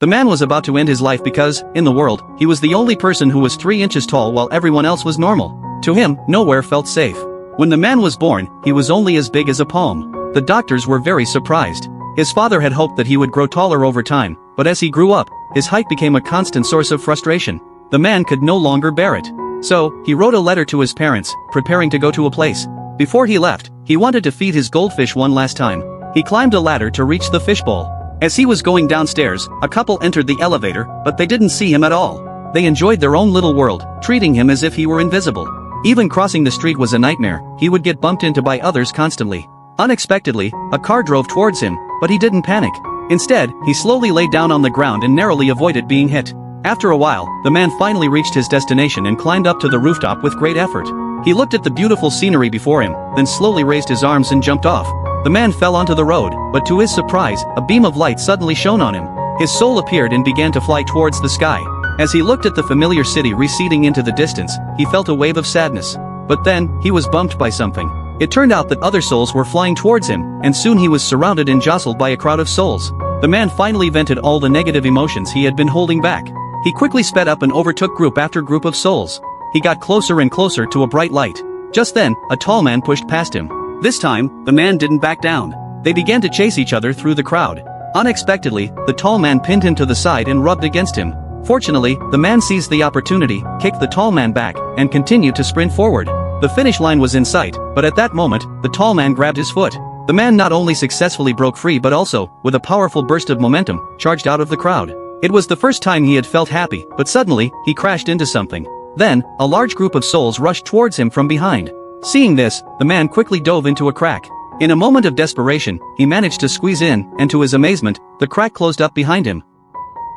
The man was about to end his life because, in the world, he was the only person who was 3 inches tall while everyone else was normal. To him, nowhere felt safe. When the man was born, he was only as big as a palm. The doctors were very surprised. His father had hoped that he would grow taller over time, but as he grew up, his height became a constant source of frustration. The man could no longer bear it. So, he wrote a letter to his parents, preparing to go to a place. Before he left, he wanted to feed his goldfish one last time. He climbed a ladder to reach the fishbowl. As he was going downstairs, a couple entered the elevator, but they didn't see him at all. They enjoyed their own little world, treating him as if he were invisible. Even crossing the street was a nightmare. He would get bumped into by others constantly. Unexpectedly, a car drove towards him, but he didn't panic. Instead, he slowly lay down on the ground and narrowly avoided being hit. After a while, the man finally reached his destination and climbed up to the rooftop with great effort. He looked at the beautiful scenery before him, then slowly raised his arms and jumped off. The man fell onto the road, but to his surprise, a beam of light suddenly shone on him. His soul appeared and began to fly towards the sky. As he looked at the familiar city receding into the distance, he felt a wave of sadness. But then, he was bumped by something. It turned out that other souls were flying towards him, and soon he was surrounded and jostled by a crowd of souls. The man finally vented all the negative emotions he had been holding back. He quickly sped up and overtook group after group of souls. He got closer and closer to a bright light. Just then, a tall man pushed past him. This time, the man didn't back down. They began to chase each other through the crowd. Unexpectedly, the tall man pinned him to the side and rubbed against him. Fortunately, the man seized the opportunity, kicked the tall man back, and continued to sprint forward. The finish line was in sight, but at that moment, the tall man grabbed his foot. The man not only successfully broke free but also, with a powerful burst of momentum, charged out of the crowd. It was the first time he had felt happy, but suddenly, he crashed into something. Then, a large group of souls rushed towards him from behind. Seeing this, the man quickly dove into a crack. In a moment of desperation, he managed to squeeze in, and to his amazement, the crack closed up behind him.